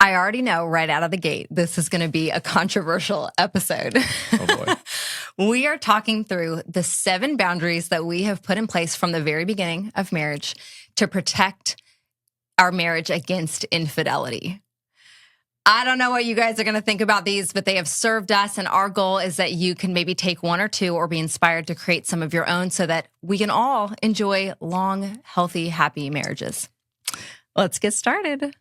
I already know right out of the gate, this is going to be a controversial episode. Oh boy. We are talking through the 7 boundaries that we have put in place from the very beginning of marriage to protect our marriage against infidelity. I don't know what you guys are going to think about these, but they have served us. And our goal is that you can maybe take 1 or 2 or be inspired to create some of your own so that we can all enjoy long, healthy, happy marriages. Let's get started.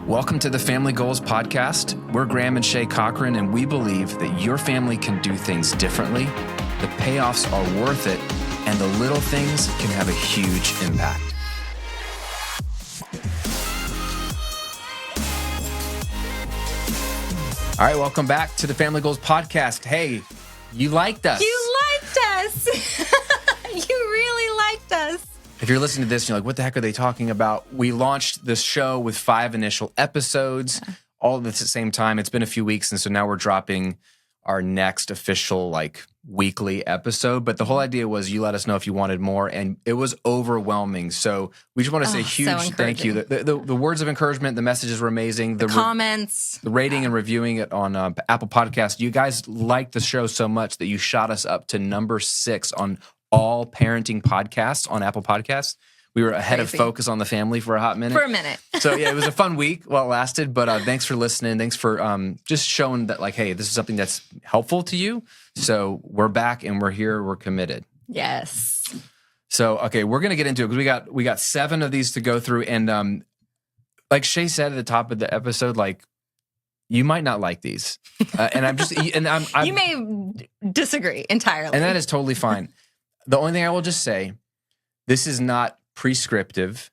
Welcome to the Family Goals Podcast. We're Graham and Shay Cochran, and we believe that your family can do things differently. The payoffs are worth it, and the little things can have a huge impact. All right, welcome back to the Family Goals Podcast. Hey, you liked us. You liked us. You really liked us. If you're listening to this and you're like, what the heck are they talking about? We launched this show with 5 initial episodes, all of this at the same time. It's been a few weeks, and so now we're dropping our next official weekly episode. But the whole idea was you let us know if you wanted more, and it was overwhelming. So we just want to say huge thank you. The words of encouragement, the messages were amazing. The comments. The rating and reviewing it on Apple Podcasts. You guys liked the show so much that you shot us up to number 6 on all parenting podcasts on Apple Podcasts. We were ahead of Focus on the Family for a hot minute. For a minute. So yeah, it was a fun week while it lasted, but thanks for listening. Thanks for just showing that hey, this is something that's helpful to you. So we're back and we're here, we're committed. Yes. So, okay, we're going to get into it because we got 7 of these to go through. And like Shay said at the top of the episode, you might not like these. And I'm you may disagree entirely. And that is totally fine. The only thing I will just say, this is not prescriptive.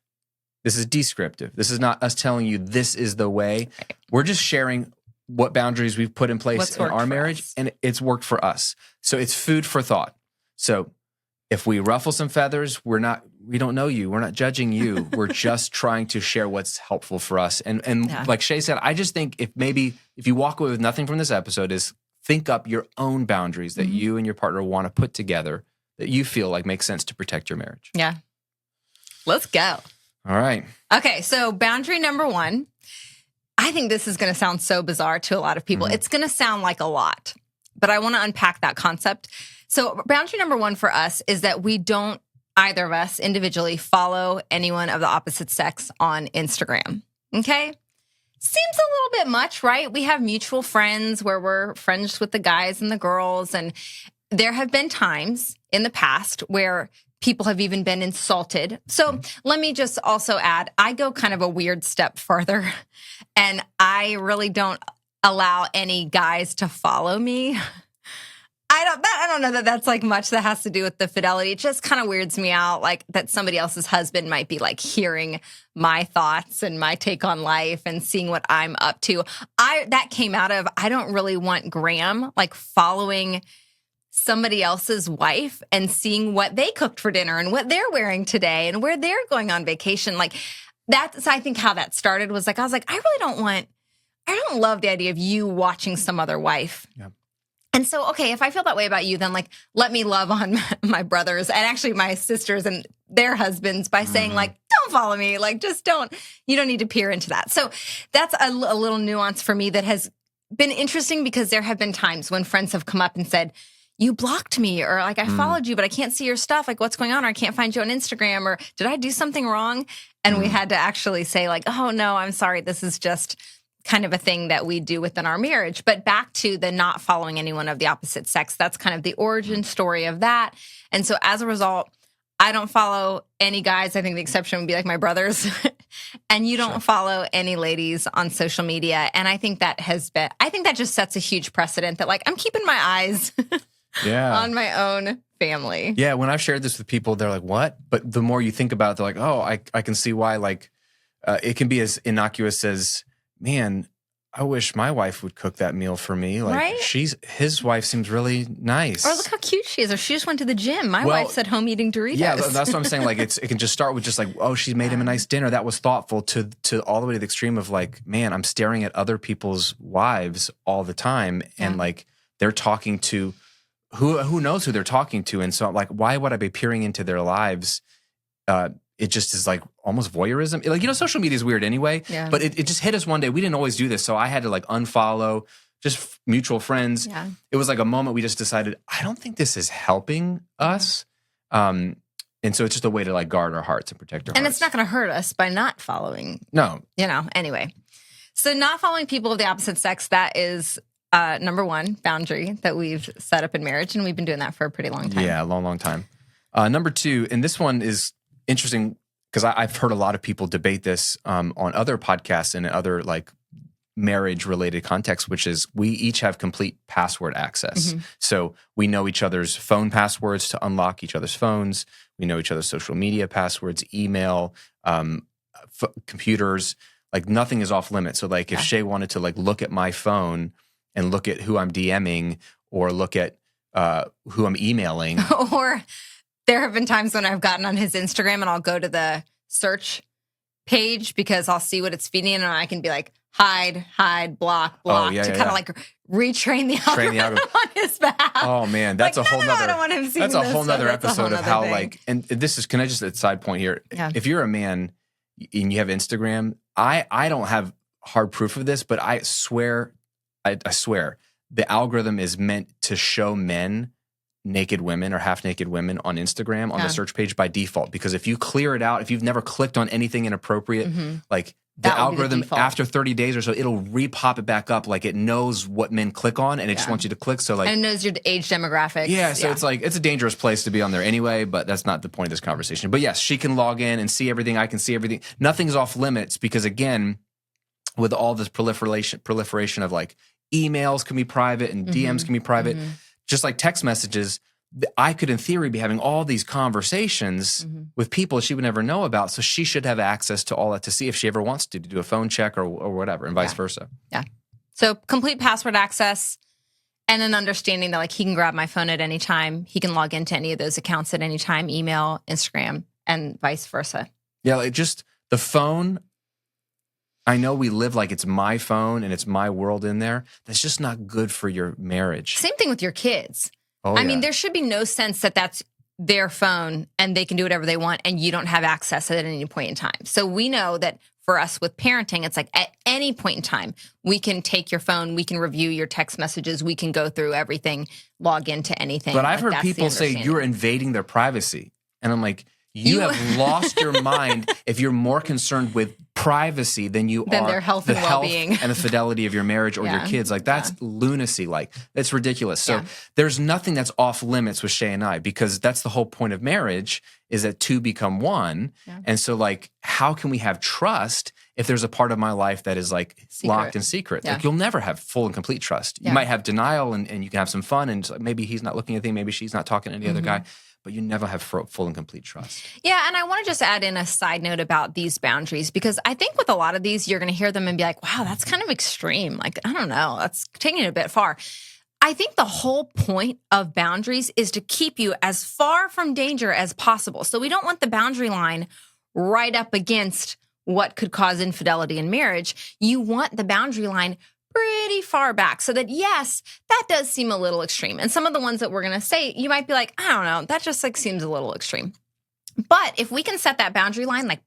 This is descriptive. This is not us telling you this is the way. We're just sharing what boundaries we've put in place in our marriage, and it's worked for us. So it's food for thought. So if we ruffle some feathers, we don't know you. We're not judging you. We're just trying to share what's helpful for us. And like Shay said, I just think if you walk away with nothing from this episode is think up your own boundaries that you and your partner want to put together that you feel like makes sense to protect your marriage. Yeah. Let's go. All right. Okay, so boundary number 1. I think this is going to sound so bizarre to a lot of people. It's going to sound like a lot, but I want to unpack that concept. So boundary number 1 for us is that we don't, either of us individually, follow anyone of the opposite sex on Instagram. Okay? Seems a little bit much, right? We have mutual friends where we're friends with the guys and the girls, and there have been times in the past where people have even been insulted. So let me just also add, I go kind of a weird step further, and I really don't allow any guys to follow me. I don't know that that's much that has to do with the fidelity. It just kind of weirds me out, that somebody else's husband might be hearing my thoughts and my take on life and seeing what I'm up to. That came out of, I don't really want Graham following somebody else's wife and seeing what they cooked for dinner and what they're wearing today and where they're going on vacation. That's, I think, how that started was I was I really I don't love the idea of you watching some other wife. Yeah. And so, okay, if I feel that way about you, then let me love on my brothers and actually my sisters and their husbands by saying don't follow me. Just don't, you don't need to peer into that. So that's a little nuance for me that has been interesting because there have been times when friends have come up and said, you blocked me, or I followed you, but I can't see your stuff. What's going on? Or I can't find you on Instagram, or did I do something wrong? And we had to actually say oh no, I'm sorry. This is just kind of a thing that we do within our marriage. But back to the not following anyone of the opposite sex, that's kind of the origin story of that. And so as a result, I don't follow any guys. I think the exception would be my brothers. And you don't follow any ladies on social media. And I think that just sets a huge precedent that I'm keeping my eyes on my own family. Yeah, when I've shared this with people, they're like, what? But the more you think about it, they're like, oh, I can see why it can be as innocuous as, man, I wish my wife would cook that meal for me. Right? His wife seems really nice. Or look how cute she is. Or she just went to the gym. My wife's at home eating Doritos. Yeah, that's what I'm saying. It can just start with just oh, she made him a nice dinner. That was thoughtful to all the way to the extreme of man, I'm staring at other people's wives all the time. And they're talking to who knows who they're talking to. And so why would I be peering into their lives it just is like almost voyeurism. Like, social media is weird anyway, but it just hit us one day. We didn't always do this. So I had to like unfollow just mutual friends. Yeah. It was like a moment we just decided, I don't think this is helping us. And so it's just a way to like guard our hearts and protect our hearts. And it's not going to hurt us by not following. No. Anyway. So not following people of the opposite sex, that is number one boundary that we've set up in marriage. And we've been doing that for a pretty long time. Yeah, a long, long time. Number two, and this one is interesting because I've heard a lot of people debate this on other podcasts and other like marriage-related contexts, which is we each have complete password access. So we know each other's phone passwords to unlock each other's phones. We know each other's social media passwords, email, computers. Like nothing is off limits. So like if Shay wanted to like look at my phone and look at who I'm DMing or look at who I'm emailing. Or there have been times when I've gotten on his Instagram and I'll go to the search page because I'll see what it's feeding and I can be like, hide, block, to kind of like retrain the algorithm on his behalf. Oh man, that's like, a whole nother. I don't want him seeing that's a whole nother episode of how thing. Like, and this is. Can I just a side point here? Yeah. If you're a man and you have Instagram, I don't have hard proof of this, but I swear, I swear, the algorithm is meant to show men naked women or half naked women on Instagram on the search page by default. Because if you clear it out, if you've never clicked on anything inappropriate, like. The algorithm, after 30 days or so, it'll re-pop it back up. Like it knows what men click on and it just wants you to click. So like, and it knows your age demographics. Yeah, so it's like, it's a dangerous place to be on there anyway, but that's not the point of this conversation. But yes, she can log in and see everything. I can see everything. Nothing's off limits because again, with all this proliferation of like emails can be private and DMs can be private, just like text messages, I could, in theory, be having all these conversations with people she would never know about. So she should have access to all that to see if she ever wants to do a phone check or whatever, and vice versa. Yeah. So complete password access and an understanding that like he can grab my phone at any time. He can log into any of those accounts at any time, email, Instagram, and vice versa. Yeah, like just the phone. I know we live like it's my phone and it's my world in there. That's just not good for your marriage. Same thing with your kids. Oh, I mean, there should be no sense that that's their phone and they can do whatever they want and you don't have access at any point in time. So we know that for us with parenting, it's like at any point in time, we can take your phone, we can review your text messages, we can go through everything, log into anything. But I've heard people say you're invading their privacy. And I'm like, you have lost your mind if you're more concerned with privacy than you are their health and well-being and the fidelity of your marriage or your kids. Like that's lunacy. Like that's ridiculous. So there's nothing that's off limits with Shay and I because that's the whole point of marriage is that two become one. Yeah. And so like, how can we have trust if there's a part of my life that is like locked and secret? Like you'll never have full and complete trust. You might have denial and you can have some fun and like, maybe he's not looking at anything. Maybe she's not talking to any other guy. But you never have full and complete trust. Yeah, and I want to just add in a side note about these boundaries because I think with a lot of these, you're going to hear them and be like, wow, that's kind of extreme. Like, I don't know, that's taking it a bit far. I think the whole point of boundaries is to keep you as far from danger as possible. So we don't want the boundary line right up against what could cause infidelity in marriage. You want the boundary line pretty far back so that, yes, that does seem a little extreme. And some of the ones that we're going to say, you might be like, I don't know, that just like seems a little extreme. But if we can set that boundary line like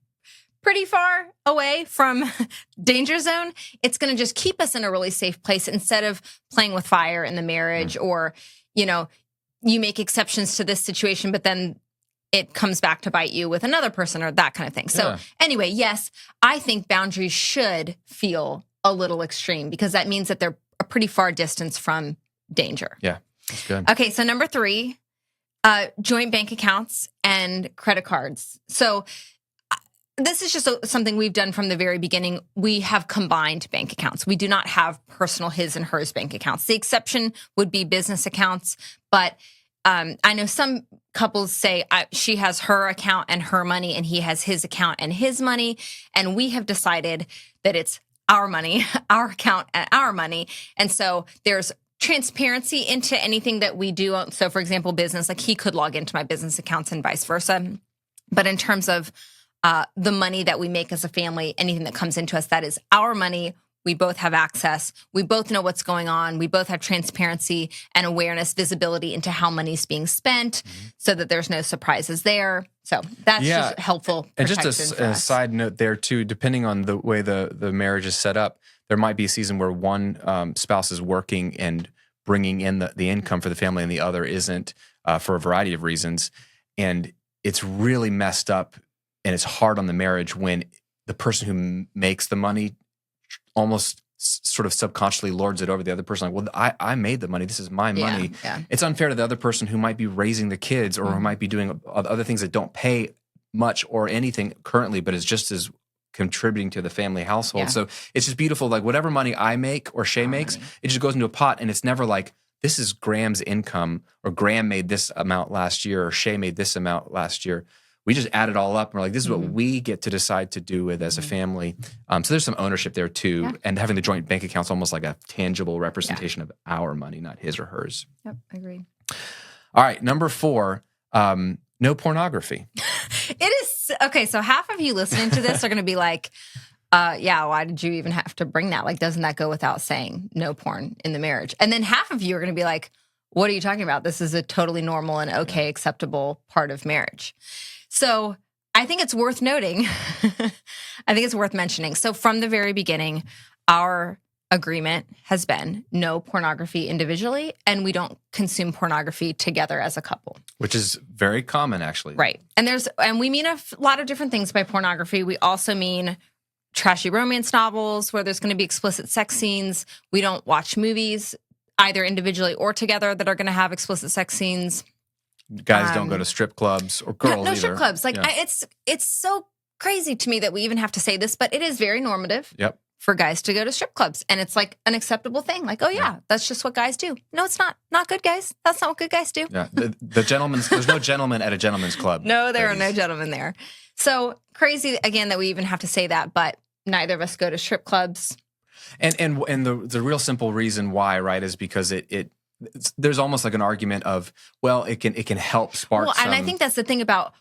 pretty far away from danger zone, it's going to just keep us in a really safe place instead of playing with fire in the marriage or, you know, you make exceptions to this situation, but then it comes back to bite you with another person or that kind of thing. So anyway, yes, I think boundaries should feel a little extreme because that means that they're a pretty far distance from danger. Yeah, that's good. Okay, so number 3, joint bank accounts and credit cards. So this is just something we've done from the very beginning. We have combined bank accounts. We do not have personal his and hers bank accounts. The exception would be business accounts, but I know some couples say she has her account and her money and he has his account and his money, and we have decided that it's our money, our account, and our money. And so there's transparency into anything that we do. So for example, business, like he could log into my business accounts and vice versa. But in terms of the money that we make as a family, anything that comes into us, that is our money. We both have access. We both know what's going on. We both have transparency and awareness, visibility into how money's being spent so that there's no surprises there. So that's just helpful And protection just for a us. side note there too, depending on the way the marriage is set up, there might be a season where one spouse is working and bringing in the income for the family and the other isn't, for a variety of reasons. And it's really messed up and it's hard on the marriage when the person who makes the money almost sort of subconsciously lords it over the other person. Like, well, I made the money. This is my money. Yeah. It's unfair to the other person who might be raising the kids or who might be doing other things that don't pay much or anything currently, but is just as contributing to the family household. Yeah. So it's just beautiful. Like whatever money I make or Shay makes, it just goes into a pot, and it's never like, this is Graham's income, or Graham made this amount last year, or Shay made this amount last year. We just add it all up, and we're like, this is what we get to decide to do with as a family. So there's some ownership there too, and having the joint bank account's almost like a tangible representation of our money, not his or hers. Yep, agreed. All right, number 4, no pornography. It is okay. So half of you listening to this are going to be like, yeah, why did you even have to bring that? Like, doesn't that go without saying, no porn in the marriage? And then half of you are going to be like, what are you talking about? This is a totally normal and okay, acceptable part of marriage. So I think it's worth noting. I think it's worth mentioning. So from the very beginning, our agreement has been no pornography individually, and we don't consume pornography together as a couple. Which is very common, actually. Right. And we mean a lot of different things by pornography. We also mean trashy romance novels where there's going to be explicit sex scenes. We don't watch movies either individually or together that are going to have explicit sex scenes. Guys don't go to strip clubs, or girls no either. strip clubs. Like Yeah. it's so crazy to me that we even have to say this, but it is very normative. Yep. For guys to go to strip clubs. And it's like an acceptable thing. Like, oh yeah, that's just what guys do. No, it's not. Not good guys. That's not what good guys do. Yeah. The gentleman's, there's no gentleman at a gentleman's club. No, there are no ladies. gentlemen there. So crazy again that we even have to say that, but neither of us go to strip clubs. And the real simple reason why, right, is because there's almost like an argument of, well, it can help spark. Well, and I think that's the thing about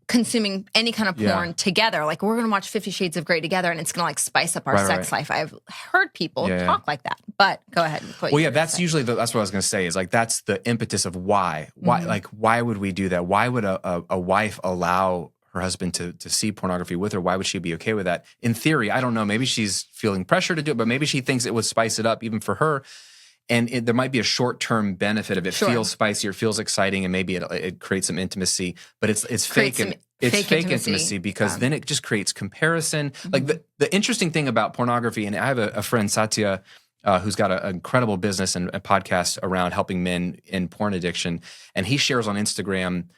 consuming any kind of porn together. Like, we're going to watch 50 Shades of Grey together, and it's going to like spice up our sex life. I've heard people talk like that, but go ahead. Well, yeah, that's usually that's what I was going to say, is like, that's the impetus of why, like, why would we do that? Why would a wife allow her husband to see pornography with her? Why would she be okay with that? In theory, I don't know. Maybe she's feeling pressure to do it, but maybe she thinks it would spice it up even for her. And there might be a short-term benefit of it. Feels spicy, or feels exciting, and maybe it creates some intimacy. But it's fake, and it's fake intimacy because then it just creates comparison. Like the interesting thing about pornography, and I have a friend, Satya, who's got an incredible business and a podcast around helping men in porn addiction, and he shares on Instagram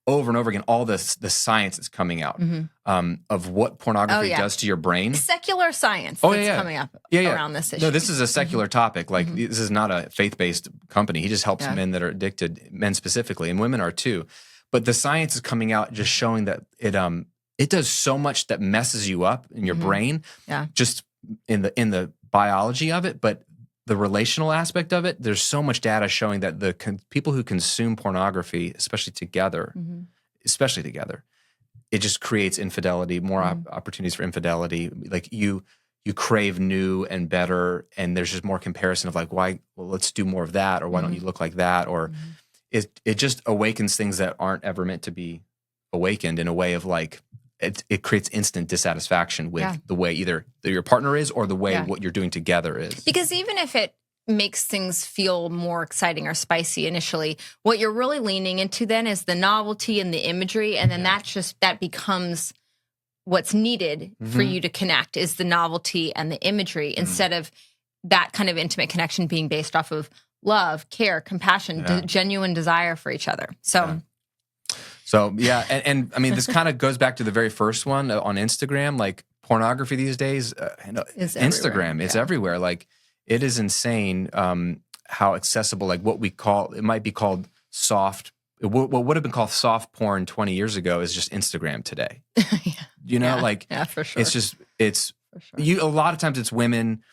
over and over again all the science that's coming out of what pornography does to your brain. Secular science that's coming up around this issue. No, this is a secular topic. Like, this is not a faith-based company. He just helps men that are addicted, men specifically, and women are too. But the science is coming out just showing that it does so much that messes you up in your brain, just in the biology of it, but the relational aspect of it, there's so much data showing that the people who consume pornography, especially together, it just creates infidelity, more opportunities for infidelity. Like, you crave new and better, and there's just more comparison of like, why? Well, let's do more of that, or why don't you look like that? Or it just awakens things that aren't ever meant to be awakened, in a way of like, it creates instant dissatisfaction with the way either your partner is, or the way what you're doing together is. Because even if it makes things feel more exciting or spicy initially, what you're really leaning into then is the novelty and the imagery, and then that becomes what's needed for you to connect, is the novelty and the imagery, instead of that kind of intimate connection being based off of love, care, compassion, genuine desire for each other. So and I mean, this kind of goes back to the very first one on Instagram. Like, pornography these days, Instagram, it's everywhere. Like, it is insane how accessible, like, it might be called soft. What would have been called soft porn 20 years ago is just Instagram today. For sure. It's a lot of times it's women.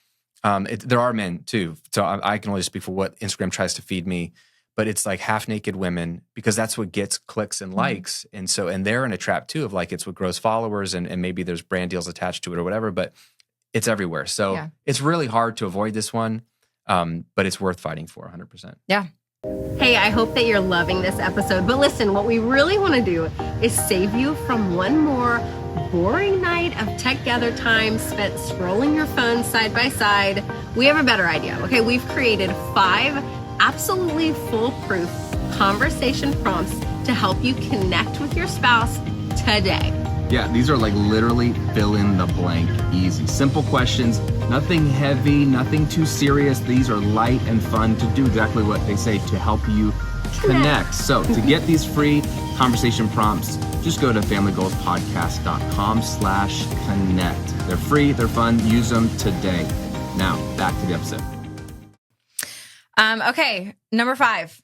There are men too. So I can only speak for what Instagram tries to feed me. But it's like half naked women, because that's what gets clicks and likes. And they're in a trap too, of like, it's what grows followers, and maybe there's brand deals attached to it or whatever, but it's everywhere. So it's really hard to avoid this one. But it's worth fighting for 100%. Yeah. Hey, I hope that you're loving this episode. But listen, what we really want to do is save you from one more boring night of tech gather time spent scrolling your phone side by side. We have a better idea. Okay, we've created 5 absolutely foolproof conversation prompts to help you connect with your spouse today. Yeah, these are like literally fill in the blank, easy, simple questions, nothing heavy, nothing too serious. These are light and fun to do exactly what they say, to help you connect. So to get these free conversation prompts, just go to familygoalspodcast.com/connect. They're free, they're fun, use them today. Now, back to the episode. Okay, number 5.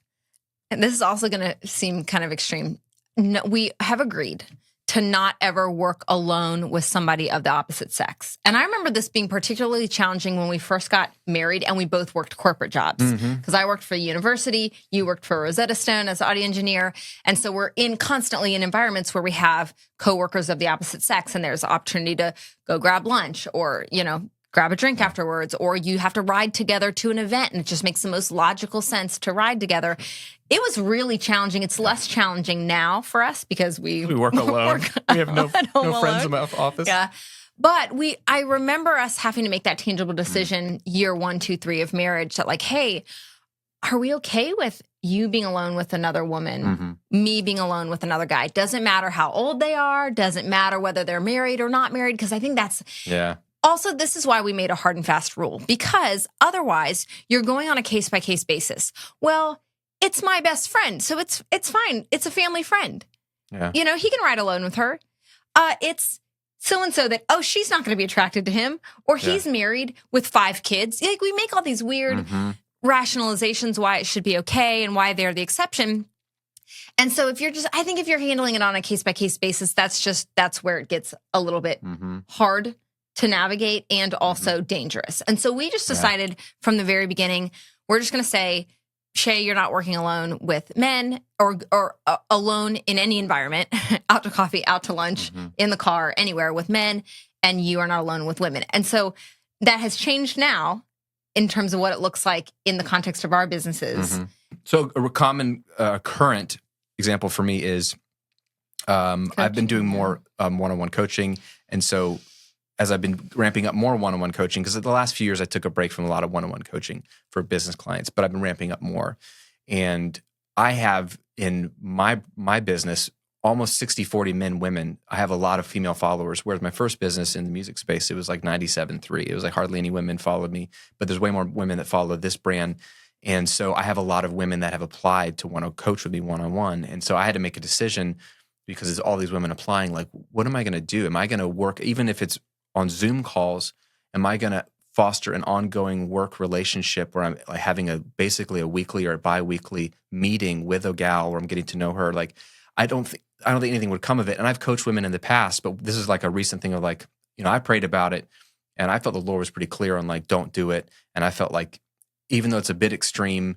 And this is also going to seem kind of extreme. No, we have agreed to not ever work alone with somebody of the opposite sex. And I remember this being particularly challenging when we first got married and we both worked corporate jobs. Because I worked for a university, you worked for Rosetta Stone as audio engineer. And so we're constantly in environments where we have coworkers of the opposite sex, and there's opportunity to go grab lunch or, grab a drink afterwards, or you have to ride together to an event, and it just makes the most logical sense to ride together. It was really challenging. It's less challenging now for us because we We work alone. We have no friends in the office. Yeah. But I remember us having to make that tangible decision year 1, 2, 3 of marriage that, like, hey, are we okay with you being alone with another woman, me being alone with another guy? Doesn't matter how old they are. Doesn't matter whether they're married or not married. Because I think that's... Yeah. Also, this is why we made a hard and fast rule, because otherwise you're going on a case-by-case basis. Well, it's my best friend, so it's fine. It's a family friend. Yeah. He can ride alone with her. It's so-and-so that, she's not going to be attracted to him, or he's married with 5 kids. Like, we make all these weird rationalizations why it should be okay and why they're the exception. And so if you're handling it on a case-by-case basis, that's where it gets a little bit hard to navigate and also dangerous. And so we just decided from the very beginning, we're just going to say, Shay, you're not working alone with men or alone in any environment, out to coffee, out to lunch, in the car, anywhere with men, and you are not alone with women. And so that has changed now in terms of what it looks like in the context of our businesses. So a common current example for me is I've been doing more one-on-one coaching. And so as I've been ramping up more one-on-one coaching, because the last few years I took a break from a lot of one-on-one coaching for business clients, but I've been ramping up more. And I have in my business almost 60-40 men, women. I have a lot of female followers, whereas my first business in the music space, it was like 97-3. It was like hardly any women followed me, but there's way more women that follow this brand. And so I have a lot of women that have applied to want to coach with me one-on-one. And so I had to make a decision, because there's all these women applying, like, what am I going to do? Am I going to work, even if it's on Zoom calls, am I going to foster an ongoing work relationship where I'm like having basically a weekly or bi-weekly meeting with a gal where I'm getting to know her? Like, I don't think anything would come of it. And I've coached women in the past, but this is like a recent thing of like, I prayed about it and I felt the Lord was pretty clear on like, don't do it. And I felt like, even though it's a bit extreme,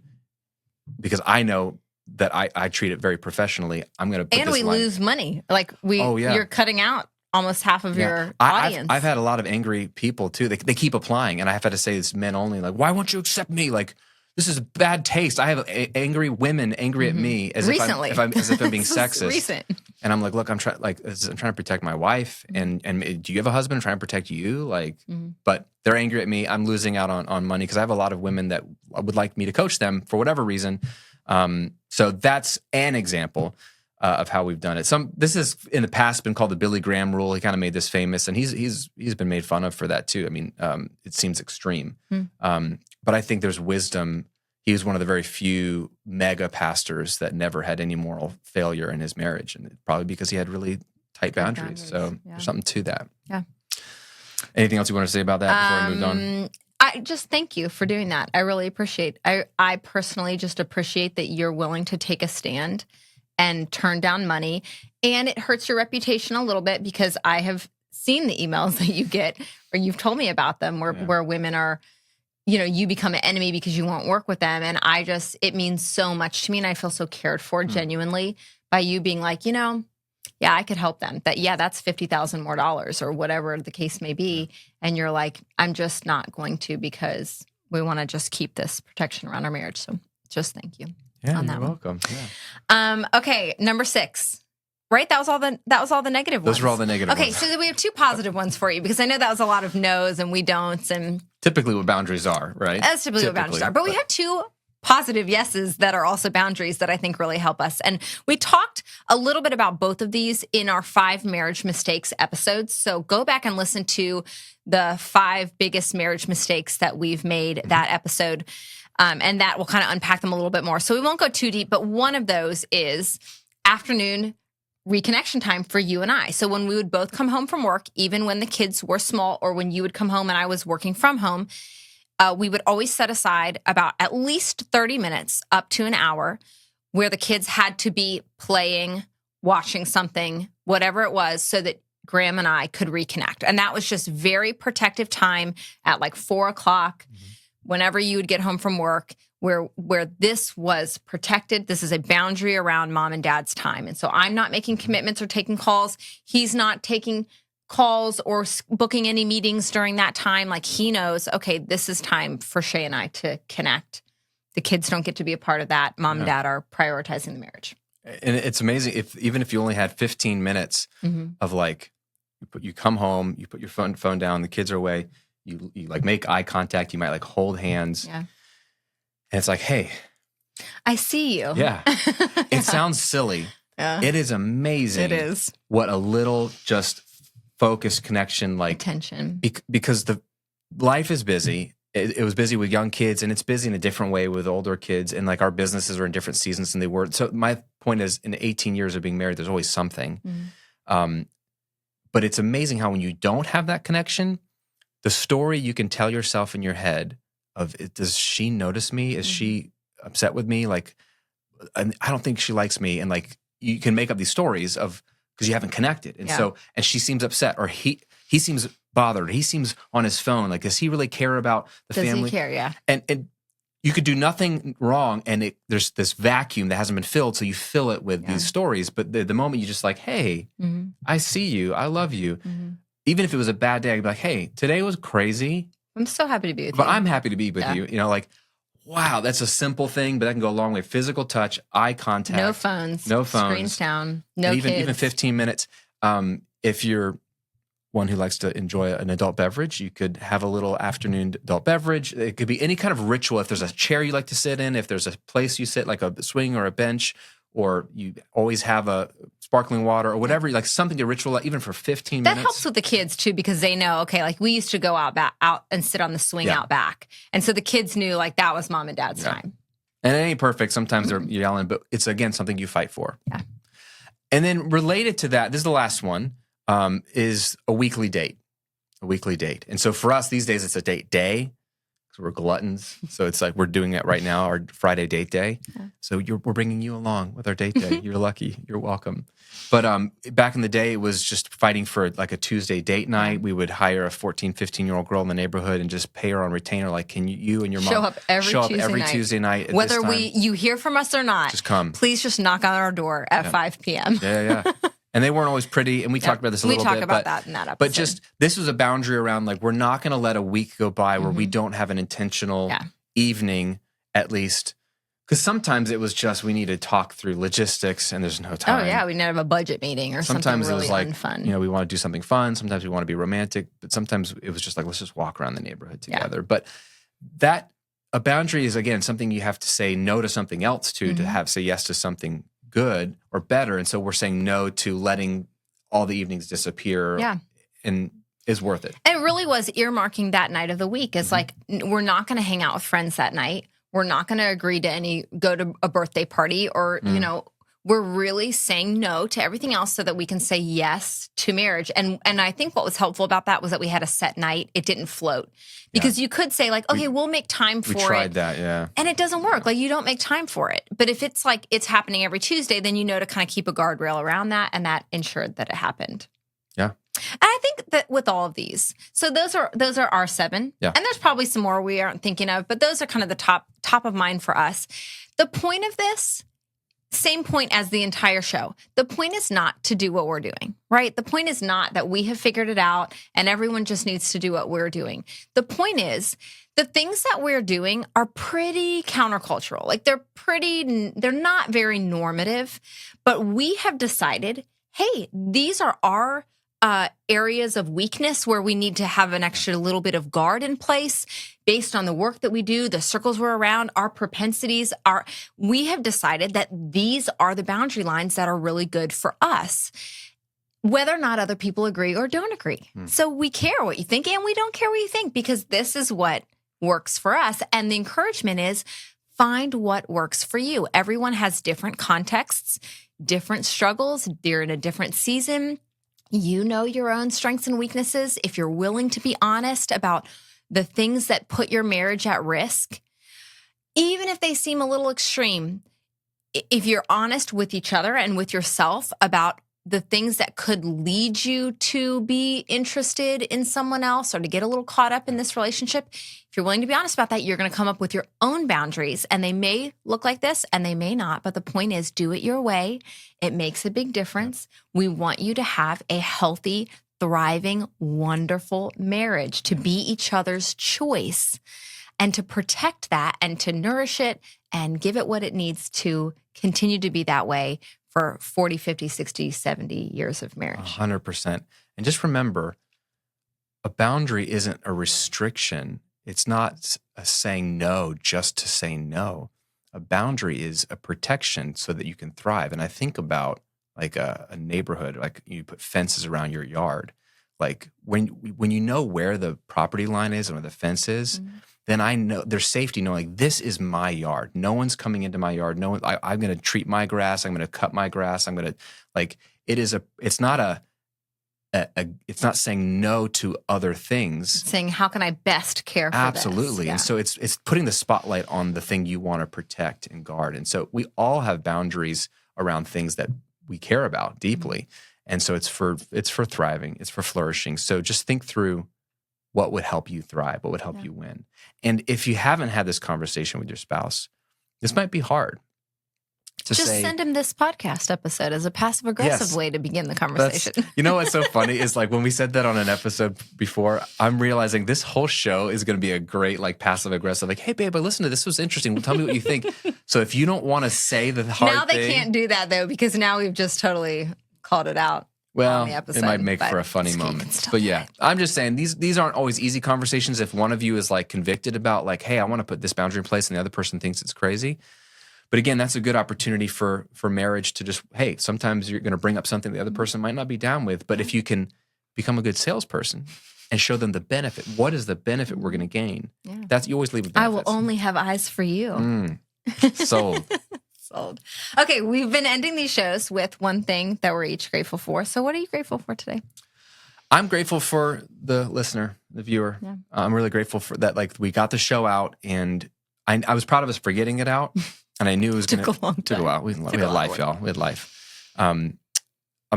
because I know that I treat it very professionally, I'm going to put and this we line. lose money. Like you're cutting out almost half of your audience. I've had a lot of angry people too. They keep applying, and I've had to say this men only. Like, why won't you accept me? Like, this is bad taste. I have angry women angry at me as if I'm being sexist. Recent. And I'm like, look, I'm trying to protect my wife. And do you have a husband? I'm trying to protect you. Like, but they're angry at me. I'm losing out on money because I have a lot of women that would like me to coach them for whatever reason. So that's an example of how we've done it. This has in the past been called the Billy Graham rule. He kind of made this famous, and he's been made fun of for that too. I mean, it seems extreme, but I think there's wisdom. He was one of the very few mega pastors that never had any moral failure in his marriage, and probably because he had really tight boundaries. So there's something to that. Yeah. Anything else you want to say about that before we move on? I just thank you for doing that. I really appreciate. I personally just appreciate that you're willing to take a stand and turn down money. And it hurts your reputation a little bit because I have seen the emails that you get, or you've told me about them, where women are, you become an enemy because you won't work with them. And it means so much to me. And I feel so cared for genuinely by you being like, yeah, I could help them. That's $50,000 more or whatever the case may be. And you're like, I'm just not going to, because we want to just keep this protection around our marriage. So just thank you. Yeah, on that you're one. welcome. Yeah. Okay, number 6. Right? That was all the negative ones. Those were all the negative Okay, ones. so then we have 2 positive ones for you because I know that was a lot of no's and we don'ts and Typically what boundaries are, right? that's typically what boundaries are. But we have 2 positive yeses that are also boundaries that I think really help us. And we talked a little bit about both of these in our 5 marriage mistakes episodes. So go back and listen to the 5 biggest marriage mistakes that we've made that episode. And that will kind of unpack them a little bit more. So we won't go too deep, but one of those is afternoon reconnection time for you and I. So when we would both come home from work, even when the kids were small or when you would come home and I was working from home, we would always set aside about at least 30 minutes up to an hour where the kids had to be playing, watching something, whatever it was, so that Graham and I could reconnect. And that was just very protective time at like 4 o'clock, whenever you would get home from work, where this was protected. This is a boundary around mom and dad's time. And so I'm not making commitments or taking calls. He's not taking calls or booking any meetings during that time. Like he knows, okay, this is time for Shay and I to connect. The kids don't get to be a part of that. Mom and dad are prioritizing the marriage. And it's amazing even if you only had 15 minutes of like, you come home, you put your phone down, the kids are away, you like make eye contact, you might like hold hands. Yeah. And it's like, hey, I see you. Yeah. It sounds silly. Yeah. It is amazing. It is. What a little just focused connection, like Attention. because the life is busy. It was busy with young kids, and it's busy in a different way with older kids. And like our businesses are in different seasons than they were. So my point is, in 18 years of being married, there's always something. But it's amazing how when you don't have that connection, the story you can tell yourself in your head of, does she notice me? Is she upset with me? Like, I don't think she likes me. And like, you can make up these stories of, because you haven't connected. And so, and she seems upset, or he seems bothered. He seems on his phone. Like, does he really care about the family? Does he care? Yeah. And you could do nothing wrong. And there's this vacuum that hasn't been filled. So you fill it with these stories. But the moment you just like, hey, I see you. I love you. Even if it was a bad day, I'd be like, hey, today was crazy. I'm so happy to be with you. But I'm happy to be with you. You know, like, wow, that's a simple thing, but that can go a long way. Physical touch, eye contact. No phones. Screens down. No and kids. Even 15 minutes. If you're one who likes to enjoy an adult beverage, you could have a little afternoon adult beverage. It could be any kind of ritual. If there's a chair you like to sit in, if there's a place you sit, like a swing or a bench, or you always have a sparkling water or whatever, like something to ritual, even for 15 minutes. That helps with the kids too, because they know, okay, like we used to go out and sit on the swing out back. And so the kids knew like that was mom and dad's time. And it ain't perfect. Sometimes they're yelling, but it's, again, something you fight for. Yeah. And then related to that, this is the last one, is a weekly date. A weekly date. And so for us these days, it's a date day. We're gluttons. So it's like we're doing it right now, our Friday date day. Yeah. So we're bringing you along with our date day. You're lucky. You're welcome. But back in the day, it was just fighting for like a Tuesday date night. We would hire a 14, 15-year-old girl in the neighborhood and just pay her on retainer. Like, can you and your mom show up every Tuesday night? Whether you hear from us or not, just come. Please just knock on our door at 5 p.m. Yeah. And they weren't always pretty. And we talked about this a little bit. We talk about that in that episode. But just, this was a boundary around like, we're not going to let a week go by where we don't have an intentional evening, at least. Because sometimes it was just, we need to talk through logistics and there's no time. Oh, yeah. We need to have a budget meeting or something really it was like, unfun. You know, we want to do something fun. Sometimes we want to be romantic. But sometimes it was just like, let's just walk around the neighborhood together. But a boundary is, again, something you have to say no to something else to say yes to something good or better. And so we're saying no to letting all the evenings disappear. Yeah. And is worth it. And it really was earmarking that night of the week. It's like, we're not going to hang out with friends that night. We're not going to agree to go to a birthday party or, you know, we're really saying no to everything else so that we can say yes to marriage. And I think what was helpful about that was that we had a set night. It didn't float. Because you could say like, okay, we'll make time for it. We tried that, yeah. And it doesn't work. Like, you don't make time for it. But if it's like it's happening every Tuesday, then you know to kind of keep a guardrail around that, and that ensured that it happened. Yeah. And I think that with all of these, so those are our 7. Yeah. And there's probably some more we aren't thinking of, but those are kind of the top of mind for us. The point of this same point as the entire show. The point is not to do what we're doing, right? The point is not that we have figured it out and everyone just needs to do what we're doing. The point is the things that we're doing are pretty countercultural. Like they're not very normative, but we have decided, hey, these are our areas of weakness where we need to have an extra little bit of guard in place based on the work that we do, the circles we're around, our propensities. We have decided that these are the boundary lines that are really good for us, whether or not other people agree or don't agree. So we care what you think and we don't care what you think because this is what works for us. And the encouragement is find what works for you. Everyone has different contexts, different struggles. They're in a different season. You know your own strengths and weaknesses. If you're willing to be honest about the things that put your marriage at risk, even if they seem a little extreme, if you're honest with each other and with yourself about the things that could lead you to be interested in someone else or to get a little caught up in this relationship, if you're willing to be honest about that, you're going to come up with your own boundaries. And they may look like this and they may not. But the point is, do it your way. It makes a big difference. We want you to have a healthy, thriving, wonderful marriage, to be each other's choice and to protect that and to nourish it and give it what it needs to continue to be that way for 40, 50, 60, 70 years of marriage. 100%. And just remember, a boundary isn't a restriction. It's not a saying no just to say no. A boundary is a protection so that you can thrive. And I think about like a neighborhood, like you put fences around your yard. Like when you know where the property line is and where the fence is, then I know there's safety knowing this is my yard. No one's coming into my yard. No one, I'm going to treat my grass. I'm going to cut my grass. I'm going to it's not it's not saying no to other things. It's saying, how can I best care for Absolutely. this? Yeah. And so it's putting the spotlight on the thing you want to protect and guard. And so we all have boundaries around things that we care about deeply. And so it's for thriving. It's for flourishing. So just think through what would help you thrive, what would help you win. And if you haven't had this conversation with your spouse, this might be hard. Just send him this podcast episode as a passive-aggressive way to begin the conversation. You know what's so funny is like when we said that on an episode before, I'm realizing this whole show is going to be a great like passive-aggressive, like, hey, babe, I listened to this. This was interesting. Well, tell me what you think. So if you don't want to say the hard now they can't do that, though, because now we've just totally called it out. Well, on the episode, it might make for a funny moment. But yeah, I'm just saying these aren't always easy conversations. If one of you is like convicted about like, hey, I want to put this boundary in place and the other person thinks it's crazy. But again, that's a good opportunity for marriage to just, hey, sometimes you're going to bring up something the other person might not be down with. But if you can become a good salesperson and show them the benefit, what is the benefit we're going to gain? Yeah. You always leave with benefits. I will only have eyes for you. Sold. Sold. Okay, we've been ending these shows with one thing that we're each grateful for. So what are you grateful for today? I'm grateful for the listener, the viewer. Yeah. I'm really grateful for that. Like we got the show out and I was proud of us for getting it out. And I knew it was going to take a while. We had life, y'all. We had life. I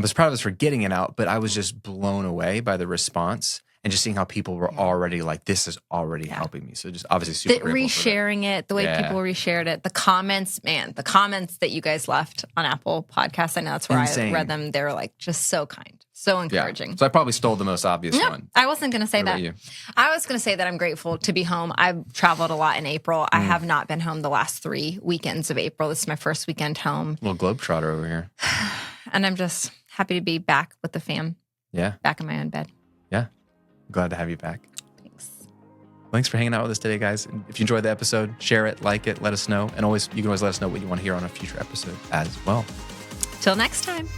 was proud of us for getting it out, but I was just blown away by the response and just seeing how people were already like, this is already helping me. So just obviously super grateful resharing it, the way people reshared it, the comments, man, the comments that you guys left on Apple Podcasts. I know that's where I read them. They were like just so kind, so encouraging. Yeah. So I probably stole the most obvious one. I wasn't going to say that. You? I was going to say that I'm grateful to be home. I've traveled a lot in April. I have not been home the last 3 weekends of April. This is my first weekend home. Little globetrotter over here. And I'm just happy to be back with the fam. Yeah. Back in my own bed. Yeah. Glad to have you back. Thanks for hanging out with us today, guys. And if you enjoyed the episode, share it, like it, let us know. And you can always let us know what you want to hear on a future episode as well. Till next time.